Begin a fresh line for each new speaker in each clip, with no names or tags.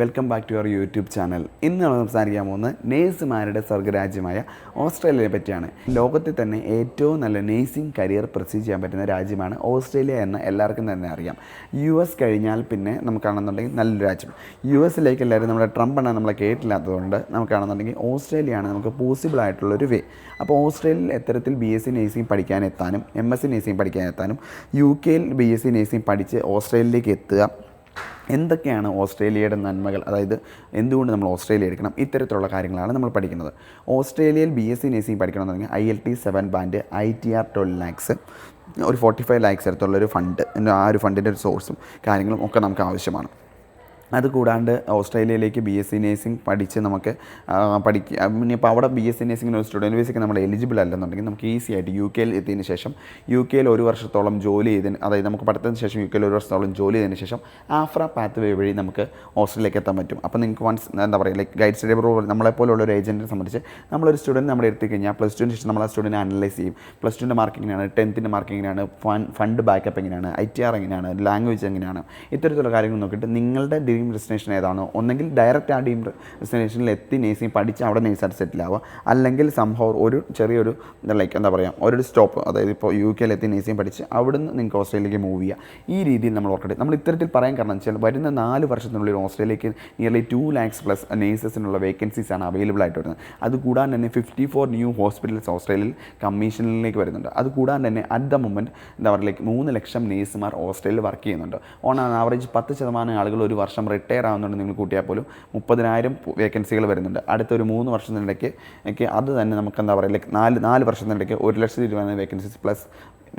Welcome back to your YouTube channel. ഇന്ന് നമ്മൾ സംസാരിക്കാൻ പോകുന്നത് നേഴ്സുമാരുടെ സ്വർഗ്ഗരാജ്യമായ ഓസ്ട്രേലിയയെ പറ്റിയാണ്. ലോകത്തിൽ തന്നെ ഏറ്റവും നല്ല നേഴ്സിംഗ് കരിയർ പ്രൊസീഡ് ചെയ്യാൻ പറ്റുന്ന രാജ്യമാണ് ഓസ്ട്രേലിയ എന്ന് എല്ലാവർക്കും തന്നെ അറിയാം. US കഴിഞ്ഞാൽ പിന്നെ നമുക്കാണെന്നുണ്ടെങ്കിൽ നല്ലൊരു രാജ്യം. US എല്ലാവരും നമ്മുടെ ട്രംപ് എണ്ണ നമ്മളെ കേട്ടില്ലാത്തതുകൊണ്ട് നമുക്കാണെന്നുണ്ടെങ്കിൽ ഓസ്ട്രേലിയയാണ് നമുക്ക് പോസിബിൾ ആയിട്ടുള്ളൊരു വേ. അപ്പോൾ ഓസ്ട്രേലിയയിൽ എത്തരത്തിൽ BSc നേഴ്സിംഗ് പഠിക്കാനെത്താനും MSc നേഴ്സിംഗ് പഠിക്കാനെത്താനും UK BSc നേഴ്സിംഗ് പഠിച്ച് ഓസ്ട്രേലിയയിലേക്ക് എത്തുക, എന്തൊക്കെയാണ് ഓസ്ട്രേലിയയുടെ നന്മകൾ, അതായത് എന്തുകൊണ്ട് നമ്മൾ ഓസ്ട്രേലിയ എടുക്കണം, ഇത്തരത്തിലുള്ള കാര്യങ്ങളാണ് നമ്മൾ പഠിക്കുന്നത്. ഓസ്ട്രേലിയയിൽ BSc നേഴ്സിംഗ് പഠിക്കണമെന്നുണ്ടെങ്കിൽ IELTS 7 ബാൻഡ്, ITR 12 lakhs, ഒരു 45 lakhs അടുത്തുള്ളൊരു ഫണ്ട്, ആ ഒരു ഫണ്ടിൻ്റെ ഒരു സോഴ്സും കാര്യങ്ങളും ഒക്കെ നമുക്ക് ആവശ്യമാണ്. അതുകൂടാണ്ട് ഓസ്ട്രേലിയയിലേക്ക് BSc നേഴ്സിംഗ് പഠിച്ച് നമുക്ക് ഇനിയിപ്പോൾ അവിടെ BSc നേഴ്സിംഗിന് ഒരു സ്റ്റുഡൻറ്റ് വിസയ്ക്ക് നമ്മൾ എലിജിബിൾ അല്ലെന്നുണ്ടെങ്കിൽ നമുക്ക് ഈസി ആയിട്ട് UK എത്തിയതിന് ശേഷം UK ഒരു വർഷത്തോളം ജോലി ചെയ്തതിന്, അതായത് നമുക്ക് പഠിത്തത്തിന് ശേഷം UK ഒരു വർഷത്തോളം ജോലി ചെയ്തതിന് ശേഷം ആഫ്ര പാത്ത് വേ വഴി നമുക്ക് ഓസ്ട്രേലിയയിലേക്ക് എത്താൻ പറ്റും. അപ്പോൾ നിങ്ങൾക്ക് വൺസ് എന്താ പറയുക, ലൈക്ക് ഗൈഡ് സ്റ്റഡി അബ്രോഡ് നമ്മളെപ്പോലുള്ള ഒരു ഏജൻറ്റിനെ സംബന്ധിച്ച് നമ്മളൊരു സ്റ്റുഡൻറ്റ് നമ്മുടെ എടുത്തു കഴിഞ്ഞാൽ +2 ശേഷം നമ്മൾ ആ സ്റ്റുഡൻറ്റ് അനലൈസ് ചെയ്യും. +2 മാർക്ക് എങ്ങനെയാണ്, 10th മാർക്ക് എങ്ങനെയാണ്, ഫണ്ട് ബാക്കപ്പ് എങ്ങനെയാണ്, ITR എങ്ങനെയാണ്, ലാംഗ്വേജ് എങ്ങനെയാണ്, ഇത്തരത്തിലുള്ള കാര്യങ്ങൾ നോക്കിയിട്ട് നിങ്ങളുടെ ഡെസ്റ്റിനേഷൻ ഏതാണോ, ഒന്നെങ്കിൽ ഡയറക്റ്റ് ആ ഡ്രീം ഡെസ്റ്റിനേഷനിൽ എത്തി നേഴ്സിംഗ് പഠിച്ച് അവിടെ നേഴ്സായിട്ട് സെറ്റിൽ ആവുക, അല്ലെങ്കിൽ സംഭവം ഒരു ചെറിയൊരു ലൈക്ക് എന്താ പറയുക ഒരു സ്റ്റോപ്പ്, അതായത് ഇപ്പോൾ UK എത്തി നേഴ്സിംഗ് പഠിച്ച് അവിടുന്ന് നിങ്ങൾക്ക് ഓസ്ട്രേലിയയിലേക്ക് മൂവ് ചെയ്യുക. ഈ രീതിയിൽ നമ്മൾ ഓർക്കട്ടെ. നമ്മൾ ഇത്തരത്തിൽ പറയാൻ കാരണം വെച്ചാൽ വരുന്ന 4 വർഷത്തിനുള്ളിൽ ഓസ്ട്രേലിയക്ക് നിയർലി 2 lakhs പ്ലസ് നേഴ്സസിനുള്ള വേക്കൻസീസാണ് അവൈലബിൾ ആയിട്ട് വരുന്നത്. അതുകൂടാതെ തന്നെ 54 ന്യൂ ഹോസ്പിറ്റൽസ് ഓസ്ട്രേലിയയിൽ കമ്മീഷനിലേക്ക് വരുന്നുണ്ട്. അതുകൂടാതെ തന്നെ അറ്റ് ദ മൊമെൻറ്റ് എന്താ പറയുക, ലൈക്ക് 3 ലക്ഷം നേഴ്സുമാർ ഓസ്ട്രേലിയയിൽ വർക്ക് ചെയ്യുന്നുണ്ട്. ഓൺ ആവറേജ് 10% ആളുകൾ ഒരു വർഷം റിട്ടയർ ആവുന്നുണ്ട്. നിങ്ങൾ കൂട്ടിയാൽ പോലും 30,000 വേക്കൻസികൾ വരുന്നുണ്ട്. അടുത്തൊരു 3 വർഷത്തിനിടയ്ക്ക് അത് തന്നെ നമുക്ക് എന്താ പറയുക, ലൈക്ക് 4 വർഷത്തിനിടയ്ക്ക് 1,20,000 വേക്കൻസീസ് പ്ലസ്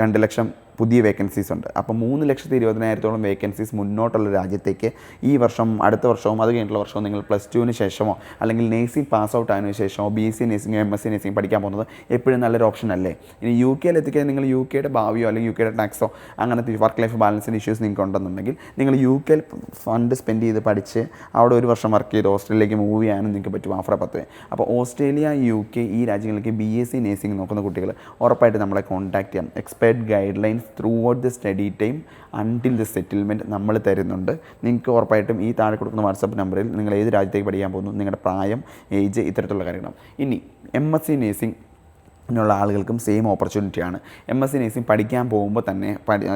2 ലക്ഷം പുതിയ വേക്കൻസീസ് ഉണ്ട്. അപ്പോൾ 3,20,000 വേക്കൻസീസ് മുന്നോട്ടുള്ള രാജ്യത്തേക്ക് ഈ വർഷം, അടുത്ത വർഷവും അത് കഴിഞ്ഞിട്ടുള്ള വർഷവും നിങ്ങൾ +2 ശേഷമോ അല്ലെങ്കിൽ നേഴ്സിംഗ് പാസ് ഔട്ട് ആയതിനു ശേഷമോ BSc നേഴ്സിംഗ് MSc നേഴ്സിംഗ് പഠിക്കാൻ പോകുന്നത് എപ്പോഴും നല്ലൊരു ഓപ്ഷൻ അല്ലേ? ഇനി UK എത്തിക്കാൻ നിങ്ങൾ UK ഭാവിയോ അല്ലെങ്കിൽ UK ടാക്സോ അങ്ങനത്തെ വർക്ക് ലൈഫ് ബാലൻസിൻ്റെ ഇഷ്യൂസ് നിങ്ങൾക്ക് ഉണ്ടെന്നുണ്ടെങ്കിൽ നിങ്ങൾ UK ഫണ്ട് സ്പെൻഡ് ചെയ്ത് പഠിച്ച് അവിടെ ഒരു വർഷം വർക്ക് ചെയ്ത് ഓസ്ട്രേലിയയിലേക്ക് മൂവ് ചെയ്യാനും നിങ്ങൾക്ക് പറ്റും ആഫ്ര പാത്ത്. അപ്പോൾ ഓസ്ട്രേലിയ UK ഈ രാജ്യങ്ങളിലേക്ക് BSc നേഴ്സിംഗ് നോക്കുന്ന കുട്ടികൾ ഉറപ്പായിട്ട് നമ്മളെ കോൺടാക്ട് ചെയ്യാം. Expert guide lines through out the study time until the settlement നമ്മൾ തരുന്നുണ്ട്. നിങ്ങൾക്ക് ഉറപ്പായിട്ടും ഈ താഴെ കൊടുക്കുന്ന വാട്സപ്പ് നമ്പറിൽ നിങ്ങൾ ഏത് രാജ്യത്തേക്ക് പഠിക്കാൻ പോകുന്നു, നിങ്ങളുടെ പ്രായം, ഏജ്, ഇത്തരത്തിലുള്ള കാര്യങ്ങൾ. ഇനി MSc നേഴ്സിംഗ് ുള്ള ആളുകൾക്കും സെയിം ഓപ്പർച്യൂണിറ്റിയാണ്. MSc നേഴ്സിംഗ് പഠിക്കാൻ പോകുമ്പോൾ തന്നെ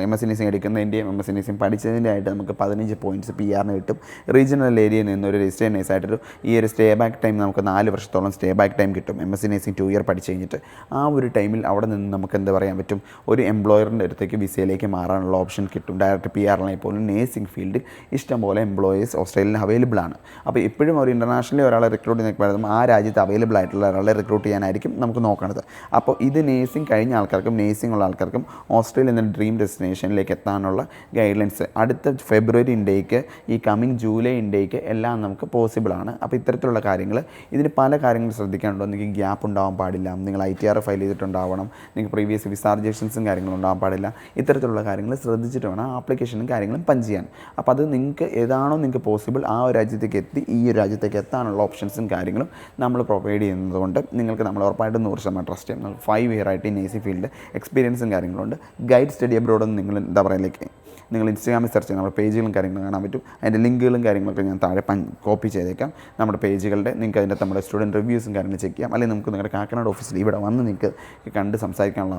MSc നേഴ്സിംഗ് എടുക്കുന്നതിൻ്റെയും MSc നേഴ്സിംഗ് പഠിച്ചതിൻ്റെ ആയിട്ട് നമുക്ക് 15 പോയിൻറ്റ്സ് PR കിട്ടും. റീജിയണൽ ഏരിയയിൽ നിന്നൊരു രജിസ്റ്റേഡ് നേഴ്സായിട്ടൊരു ഈ ഒരു സ്റ്റേ ബാക്ക് ടൈം നമുക്ക് 4 വർഷത്തോളം സ്റ്റേ ബാക്ക് ടൈം കിട്ടും. MSc നേഴ്സിംഗ് 2 ഇയർ പഠിച്ച് കഴിഞ്ഞിട്ട് ആ ഒരു ടൈമിൽ അവിടെ നിന്ന് നമുക്ക് എന്താ പറയാൻ പറ്റും, ഒരു എംപ്ലോയറിൻ്റെ അടുത്തേക്ക് വിസയിലേക്ക് മാറാനുള്ള ഓപ്ഷൻ കിട്ടും. ഡയറക്റ്റ് PR ആണെങ്കിൽ പോലും നേഴ്സിംഗ് ഫീൽഡിൽ ഇഷ്ടംപോലെ എംപ്ലോയീസ് ഓസ്ട്രേലിയയിൽ അവൈലബിൾ ആണ്. അപ്പോൾ ഇപ്പോഴും ഒരു ഇൻ്റർനാഷണലി ഒരാളെ റിക്രൂട്ട് ചെയ്യുന്ന ആ രാജ്യത്ത് അവൈലബിൾ ആയിട്ടുള്ള ഒരാളെ റിക്രൂട്ട് ചെയ്യാനായിരിക്കും നമുക്ക് നോക്കേണ്ടത്. അപ്പോൾ ഇത് നേഴ്സിംഗ് കഴിഞ്ഞ ആൾക്കാർക്കും നേഴ്സിംഗ് ഉള്ള ആൾക്കാർക്കും ഓസ്ട്രേലിയ എന്ന ഡ്രീം ഡെസ്റ്റിനേഷനിലേക്ക് എത്താനുള്ള ഗൈഡ് ലൈൻസ് അടുത്ത ഫെബ്രുവരി ഇൻടേക്ക്, ഈ കമ്മിങ് ജൂലൈ ഇൻടേക്ക് എല്ലാം നമുക്ക് പോസിബിളാണ്. അപ്പോൾ ഇത്തരത്തിലുള്ള കാര്യങ്ങൾ, ഇതിന് പല കാര്യങ്ങൾ ശ്രദ്ധിക്കാനുണ്ടോ. നിങ്ങൾക്ക് ഗ്യാപ്പ് ഉണ്ടാവാൻ പാടില്ല, നിങ്ങൾ ITR ഫയൽ ചെയ്തിട്ടുണ്ടാവണം, നിങ്ങൾക്ക് പ്രീവിയസ് വിസ റിജക്ഷൻസും കാര്യങ്ങളും ഉണ്ടാവാൻ പാടില്ല. ഇത്തരത്തിലുള്ള കാര്യങ്ങൾ ശ്രദ്ധിച്ചിട്ട് വേണം ആപ്ലിക്കേഷനും കാര്യങ്ങളും പഞ്ച് ചെയ്യാൻ. അപ്പോൾ അത് നിങ്ങൾക്ക് ഏതാണോ നിങ്ങൾക്ക് പോസിബിൾ ആ ഒരു രാജ്യത്തേക്ക് എത്തി ഈ ഒരു രാജ്യത്തേക്ക് എത്താനുള്ള ഓപ്ഷൻസും കാര്യങ്ങളും നമ്മൾ പ്രൊവൈഡ് ചെയ്യുന്നതുകൊണ്ട് നിങ്ങൾക്ക് നമ്മൾ ഉറപ്പായിട്ടും 100% ട്രസ്റ്റ് ചെയ്യും. 5 ഇയർ ആയിട്ട് ഈ നേഴ്സിംഗ് ഫീൽഡ് എക്സ്പീരിയൻസും കാര്യങ്ങളുണ്ട്. ഗൈഡ് സ്റ്റഡി അബ്രോഡെന്ന് നിങ്ങൾ എന്താ പറയുക, ലൈക്ക് നിങ്ങൾ ഇൻസ്റ്റാഗ്രാമിൽ സെർച്ച് ചെയ്യുക, നമ്മുടെ പേജുകളും കാര്യങ്ങളും കാണാൻ പറ്റും. അതിൻ്റെ ലിങ്കുകളും കാര്യങ്ങളൊക്കെ ഞാൻ താഴെ കോപ്പി ചെയ്തേക്കാം. നമ്മുടെ പേജുകളുടെ നിങ്ങൾക്ക് അതിൻ്റെ നമ്മുടെ സ്റ്റുഡൻറ്റ് റിവ്യൂസും കാര്യങ്ങളും ചെക്ക് ചെയ്യാം. അല്ലെങ്കിൽ നമുക്ക് നിങ്ങളുടെ കാക്കനാട് ഓഫീസിൽ ഇവിടെ വന്ന് നിങ്ങൾക്ക് കണ്ട് സംസാരിക്കാനുള്ള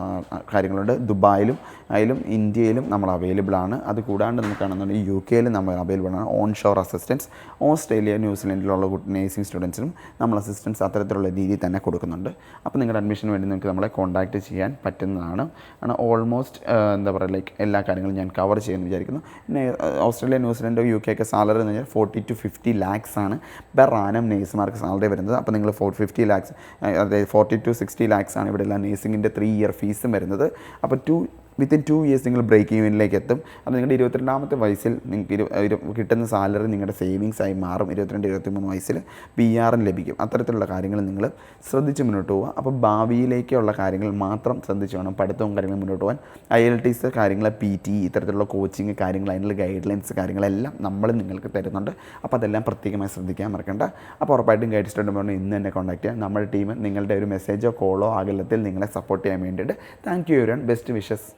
കാര്യങ്ങളുണ്ട്. ദുബായിലും ഇന്ത്യയിലും നമ്മൾ അവൈലബിൾ ആണ്. അത് കൂടാണ്ട് നമുക്കാണെന്നുണ്ടെങ്കിൽ UK നമ്മൾ അവൈലബിൾ ആണ്. ഓൺ ഷോർ അസിസ്റ്റൻസ് ഓസ്ട്രേലിയ, ന്യൂസിലൻഡിലുള്ള നേഴ്സിംഗ് സ്റ്റുഡൻസിനും നമ്മൾ അസിസ്റ്റൻസ് അത്തരത്തിലുള്ള രീതിയിൽ തന്നെ കൊടുക്കുന്നുണ്ട്. അപ്പോൾ നിങ്ങളുടെ അഡ്മിഷന് വേണ്ടി നിങ്ങൾക്ക് നമ്മളെ കോൺടാക്റ്റ് ചെയ്യാൻ പറ്റുന്നതാണ്. ഓൾമോസ്റ്റ് എന്താ പറയുക, ലൈക്ക് എല്ലാ കാര്യങ്ങളും ഞാൻ കവർ ചെയ്യുമെന്ന് വിചാരിക്കുന്നു. പിന്നെ ഓസ്ട്രേലിയ, ന്യൂസിലൻഡ്, UK ഒക്കെ സാലറി എന്ന് പറഞ്ഞാൽ 40 to 50 lakhs ആണ് പെർ ആനം നേഴ്സുമാർക്ക് സാലറി വരുന്നത്. അപ്പോൾ നിങ്ങൾ 50 lakhs, അതായത് 40 to 60 lakhs ആണ് ഇവിടെ എല്ലാം നേഴ്സിംഗിൻ്റെ 3 ഇയർ ഫീസും വരുന്നത്. അപ്പോൾ വിത്തിൻ 2 ഇയേഴ്സ് നിങ്ങൾ ബ്രേക്ക് ഈവനിലേക്ക് എത്തും. അപ്പോൾ നിങ്ങളുടെ 22ാമത്തെ വയസ്സിൽ നിങ്ങൾക്ക് കിട്ടുന്ന സാലറി നിങ്ങളുടെ സേവിങ്സായി മാറും. 22-23 വയസ്സിൽ PR ലഭിക്കും. അത്തരത്തിലുള്ള കാര്യങ്ങൾ നിങ്ങൾ ശ്രദ്ധിച്ച് മുന്നോട്ട് പോവുക. അപ്പോൾ ഭാവിയിലേക്കുള്ള കാര്യങ്ങൾ മാത്രം ശ്രദ്ധിച്ച് വേണം പഠിത്തവും കാര്യങ്ങളും മുന്നോട്ട് പോകാൻ. IELTS കാര്യങ്ങൾ, PT, ഇത്തരത്തിലുള്ള കോച്ചിങ് കാര്യങ്ങൾ, അതിനുള്ള ഗൈഡ് ലൈൻസ് കാര്യങ്ങളെല്ലാം നമ്മൾ നിങ്ങൾക്ക് തരുന്നുണ്ട്. അപ്പോൾ അതെല്ലാം പ്രത്യേകമായി ശ്രദ്ധിക്കാൻ മറക്കണ്ട. അപ്പോൾ ഉറപ്പായിട്ടും ഗൈഡ് സ്റ്റഡി പറഞ്ഞാൽ ഇന്ന് തന്നെ കോൺടാക്ട് ചെയ്യാം. നമ്മുടെ ടീം നിങ്ങളുടെ ഒരു മെസ്സേജോ കോളോ അകലത്തിൽ നിങ്ങളെ സപ്പോർട്ട് ചെയ്യാൻ വേണ്ടിയിട്ട്. Thank you everyone. Best wishes.